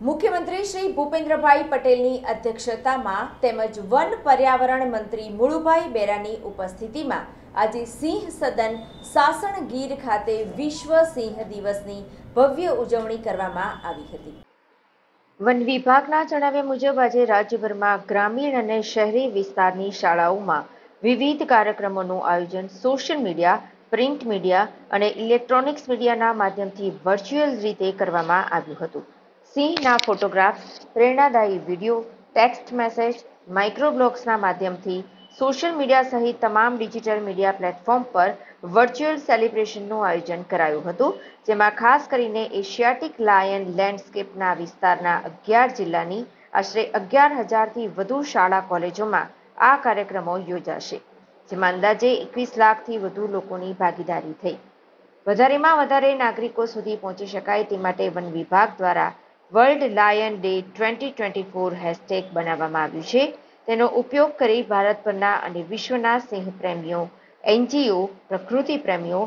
મુખ્યમંત્રી શ્રી ભૂપેન્દ્રભાઈ પટેલની અધ્યક્ષતામાં તેમજ વન પર્યાવરણ મંત્રી મુળુભાઈ બેરાની ઉપસ્થિતિમાં આજે સિંહ સદન સાસણ ગીર ખાતે વિશ્વ સિંહ દિવસની ભવ્ય ઉજવણી કરવામાં આવી હતી। વન વિભાગના જણાવ્યા મુજબ આજે રાજ્યભરમાં ગ્રામીણ અને શહેરી વિસ્તારની શાળાઓમાં વિવિધ કાર્યક્રમોનું આયોજન સોશિયલ મીડિયા, પ્રિન્ટ મીડિયા અને ઇલેક્ટ્રોનિક્સ મીડિયાના માધ્યમથી વર્ચ્યુઅલ રીતે કરવામાં આવ્યું હતું। સિંહના ફોટોગ્રાફ્સ, પ્રેરણાદાયી વિડીયો, ટેક્સ્ટ મેસેજ, માઇક્રોબ્લોગ્સના માધ્યમથી સોશિયલ મીડિયા સહિત તમામ ડિજિટલ મીડિયા પ્લેટફોર્મ પર વર્ચ્યુઅલ સેલિબ્રેશનનું આયોજન કરાયું હતું, જેમાં ખાસ કરીને એશિયાટિક લાયન લેન્ડસ્કેપના વિસ્તારના 11 જિલ્લાની આશરે 11,000થી વધુ શાળા કોલેજોમાં આ કાર્યક્રમો યોજાશે, જેમાં અંદાજે 21 લાખથી વધુ લોકોની ભાગીદારી થઈ। વધારેમાં વધારે નાગરિકો સુધી પહોંચી શકાય તે માટે વન વિભાગ દ્વારા વર્લ્ડ લાયન ડે 2024 હેશટેગ બનાવવામાં આવ્યું છે। તેનો ઉપયોગ કરી ભારતભરના અને વિશ્વના સિંહ પ્રેમીઓ, NGO, પ્રકૃતિ પ્રેમીઓ,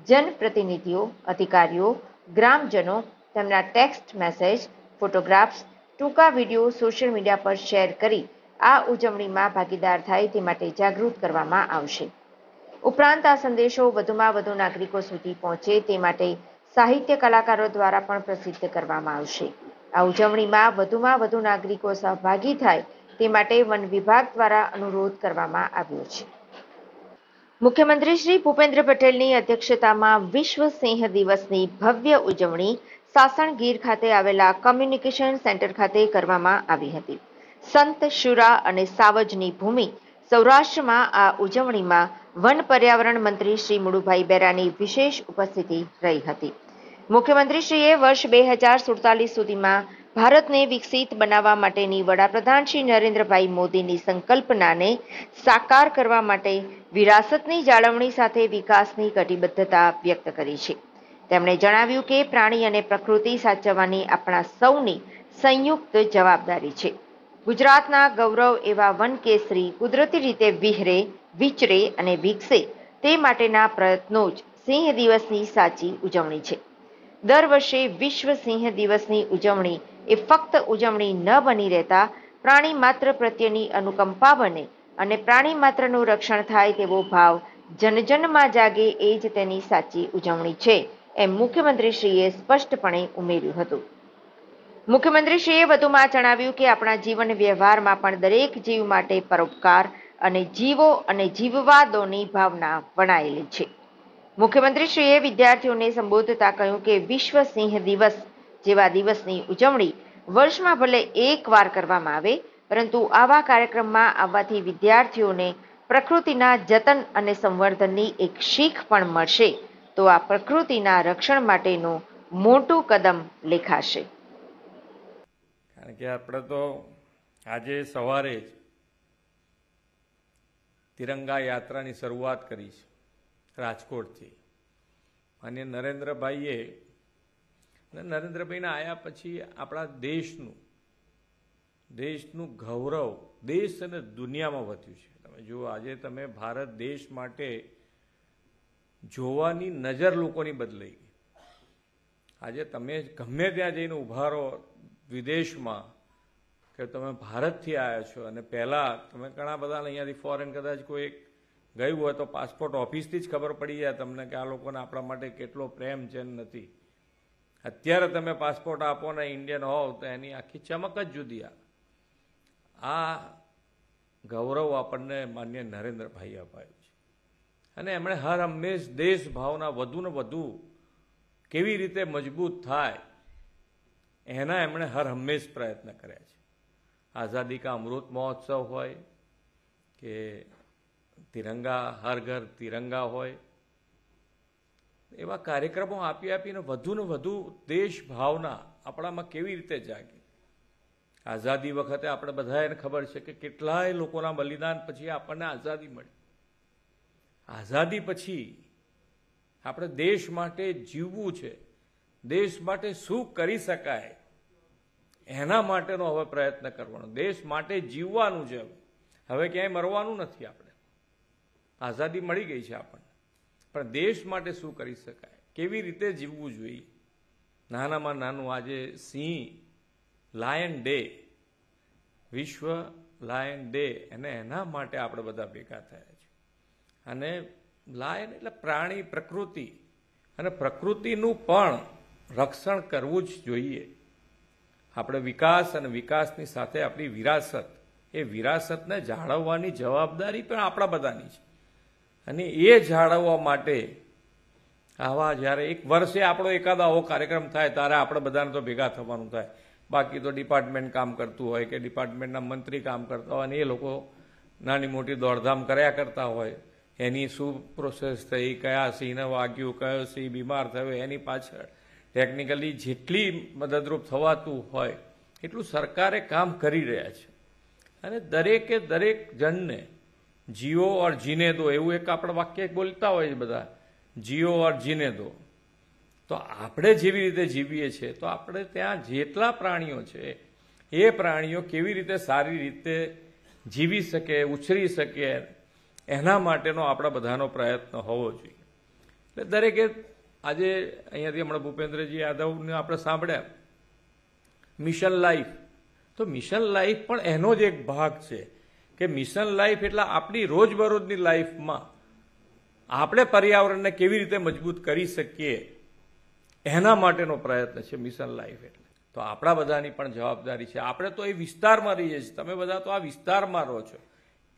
જનપ્રતિનિધિઓ, અધિકારીઓ, ગ્રામજનો તેમના ટેક્સ્ટ મેસેજ, ફોટોગ્રાફ્સ, ટૂંકા વિડીયો સોશિયલ મીડિયા પર શેર કરી આ ઉજવણીમાં ભાગીદાર થાય તે માટે જાગૃત કરવામાં આવશે। ઉપરાંત આ સંદેશો વધુમાં વધુ નાગરિકો સુધી પહોંચે તે માટે સાહિત્ય કલાકારો દ્વારા પણ પ્રસિદ્ધ કરવામાં આવશે। આ ઉજવણીમાં વધુમાં વધુ નાગરિકો સહભાગી થાય તે માટે વન વિભાગ દ્વારા અનુરોધ કરવામાં આવ્યો છે। મુખ્યમંત્રી શ્રી ભૂપેન્દ્ર પટેલની અધ્યક્ષતામાં વિશ્વ સિંહ દિવસની ભવ્ય ઉજવણી સાસણ ગીર ખાતે આવેલા કમ્યુનિકેશન સેન્ટર ખાતે કરવામાં આવી હતી। સંત, શુરા અને સાવજની ભૂમિ સૌરાષ્ટ્રમાં આ ઉજવણીમાં વન પર્યાવરણ મંત્રી શ્રી મુળુભાઈ બેરાની વિશેષ ઉપસ્થિતિ રહી હતી। મુખ્યમંત્રીશ્રીએ વર્ષ 2047 સુધીમાં ભારતને વિકસિત બનાવવા માટેની વડાપ્રધાન શ્રી નરેન્દ્રભાઈ મોદીની સંકલ્પનાને સાકાર કરવા માટે વિરાસતની જાળવણી સાથે વિકાસની કટિબદ્ધતા વ્યક્ત કરી છે। તેમણે જણાવ્યું કે પ્રાણી અને પ્રકૃતિ સાચવવાની આપણા સૌની સંયુક્ત જવાબદારી છે। ગુજરાતના ગૌરવ એવા વન કેસરી કુદરતી રીતે વિહરે, વિચરે અને વિકસે તે માટેના પ્રયત્નો જ સિંહ દિવસની સાચી ઉજવણી છે। દર વર્ષે વિશ્વ સિંહ દિવસની ઉજવણી એ ફક્ત ઉજવણી ન બની રહેતા પ્રાણી માત્ર પ્રત્યેની અનુકંપા બને અને પ્રાણી માત્રનું રક્ષણ થાય તેવો ભાવ જનજનમાં જાગે એ જ તેની સાચી ઉજવણી છે, એમ મુખ્યમંત્રીશ્રીએ સ્પષ્ટપણે ઉમેર્યું હતું। મુખ્યમંત્રીશ્રીએ વધુમાં જણાવ્યું કે આપણા જીવન વ્યવહારમાં પણ દરેક જીવ માટે પરોપકાર અને જીવો અને જીવવા દોની ભાવના વણાયેલી છે। મુખ્યમંત્રીશ્રીએ વિદ્યાર્થીઓને સંબોધતા કહ્યું કે વિશ્વ સિંહ દિવસ જેવા દિવસની ઉજવણી વર્ષમાં ભલે એકવાર કરવામાં આવે, પરંતુ આવા કાર્યક્રમમાં આવવાથી વિદ્યાર્થીઓને પ્રકૃતિના જતન અને સંવર્ધનની એક શીખ પણ મળશે, તો આ પ્રકૃતિના રક્ષણ માટેનું મોટું કદમ લેખાશે। કારણ કે આપણે તો આજે સવારે જ તિરંગા યાત્રાની શરૂઆત કરી છે રાજકોટથી, અને નરેન્દ્રભાઈના આવ્યા પછી આપણા દેશનું ગૌરવ દેશ અને દુનિયામાં વધ્યું છે। તમે જુઓ, આજે તમે ભારત દેશ માટે જોવાની નજર લોકોની બદલાઈ ગઈ। આજે તમે ગમે ત્યાં જઈને ઊભા રહો વિદેશમાં કે તમે ભારતથી આવ્યા છો, અને પહેલાં તમે ઘણા બધા અહીંયાથી ફોરેન કદાચ કોઈ ગયું હોય તો પાસપોર્ટ ઓફિસથી જ ખબર પડી જાય તમને કે આ લોકોને આપણા માટે કેટલો પ્રેમ છે નથી। અત્યારે તમે પાસપોર્ટ આપો ને ઇન્ડિયન હોવ તો એની આખી ચમક જ જુદી આ ગૌરવ આપણને માન્ય નરેન્દ્રભાઈ અપાયું છે, અને એમણે હર હંમેશ દેશ ભાવના વધુ ને વધુ કેવી રીતે મજબૂત થાય એના એમણે હર હંમેશ પ્રયત્ન કર્યા છે। આઝાદી કા અમૃત મહોત્સવ હોય કે તિરંગા હર ઘર તિરંગા હોય, એવા કાર્યક્રમો આપીને વધુ ને વધુ દેશ ભાવના આપણામાં કેવી રીતે જાગે। આઝાદી વખતે આપણે બધાને ખબર છે કે કેટલાય લોકોના બલિદાન પછી આપણને આઝાદી મળી। આઝાદી પછી આપણે દેશ માટે જીવવું છે, દેશ માટે શું કરી શકાય એના માટેનો હવે પ્રયત્ન કરવાનો, દેશ માટે જીવવાનું છે। હવે ક્યાંય મરવાનું નથી। આપણે આઝાદી મળી ગઈ છે આપણને, પણ દેશ માટે શું કરી શકાય, કેવી રીતે જીવવું જોઈએ। નાનામાં નાનું આજે સિંહ લાયન ડે, વિશ્વ લાયન ડે, અને એના માટે આપણે બધા ભેગા થયા છે. અને લાયન એટલે પ્રાણી, પ્રકૃતિ, અને પ્રકૃતિનું પણ રક્ષણ કરવું જ જોઈએ. આપણે વિકાસ અને વિકાસની સાથે આપણી વિરાસત, એ વિરાસતને જાળવવાની જવાબદારી પણ આપણા બધાની છે. અને એ જાળવવા માટે આવા જ્યારે એક વર્ષે આપણો એકાદ આવો કાર્યક્રમ થાય ત્યારે આપણે બધાને તો ભેગા થવાનું થાય. બાકી તો ડિપાર્ટમેન્ટ કામ કરતું હોય કે ડિપાર્ટમેન્ટના મંત્રી કામ કરતા હોય, અને એ લોકો નાની મોટી દોડધામ કર્યા કરતા હોય. એની શું પ્રોસેસ થઈ, કયા સિંહને વાગ્યું, કયો સિંહ બીમાર થયો, એની પાછળ ટેકનિકલી જેટલી મદદરૂપ થવાતું હોય એટલું સરકારે કામ કરી રહ્યા છે. અને દરેકે દરેક જણને જીઓ ઓર જીને દો, એવું એક આપણે વાક્ય બોલતા હોય છે બધા, જીઓ ઓર જીને દો. તો આપણે જેવી રીતે જીવીએ છીએ તો આપણે ત્યાં જેટલા પ્રાણીઓ છે એ પ્રાણીઓ કેવી રીતે સારી રીતે જીવી શકે, ઉછરી શકે, એના માટેનો આપણા બધાનો પ્રયત્ન હોવો જોઈએ. એટલે દરેકે આજે અહીંયાથી હમણાં ભૂપેન્દ્રજી યાદવને આપણે સાંભળ્યા મિશન લાઈફ, તો મિશન લાઈફ પણ એનો જ એક ભાગ છે કે મિશન લાઈફ એટલે આપણી રોજબરોજની લાઈફમાં આપણે પર્યાવરણને કેવી રીતે મજબૂત કરી શકીએ એના માટેનો પ્રયત્ન છે મિશન લાઈફ. એટલે તો આપણા બધાની પણ જવાબદારી છે. આપણે તો એ વિસ્તારમાં રહીએ છીએ, તમે બધા તો આ વિસ્તારમાં રહો છો,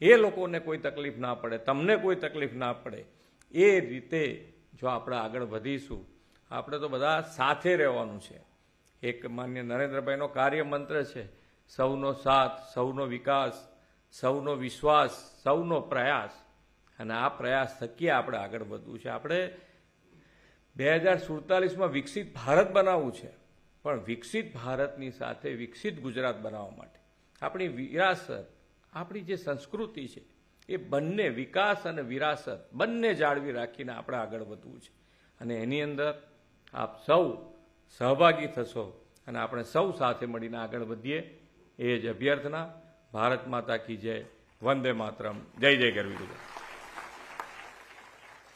એ લોકોને કોઈ તકલીફ ના પડે, તમને કોઈ તકલીફ ના પડે, એ રીતે જો આપણે આગળ વધીશું. આપણે તો બધા સાથે રહેવાનું છે. એક માન્ય નરેન્દ્રભાઈનો કાર્યમંત્ર છે, સૌનો સાથ, સૌનો વિકાસ, સૌનો વિશ્વાસ, સૌનો પ્રયાસ. અને આ પ્રયાસ થકી આપણે આગળ વધવું છે. આપણે 2047માં વિકસિત ભારત બનાવવું છે, પણ વિકસિત ભારતની સાથે વિકસિત ગુજરાત બનાવવા માટે આપણી વિરાસત, આપણી જે સંસ્કૃતિ છે, એ બંને વિકાસ અને વિરાસત બંને જાળવી રાખીને આપણે આગળ વધવું છે. અને એની અંદર આપ સૌ સહભાગી થશો અને આપણે સૌ સાથે મળીને આગળ વધીએ, એ જ અભ્યર્થના. ભારત માતા કી જય, વંદે માતરમ, જય જય ગરવી ગુજરાત.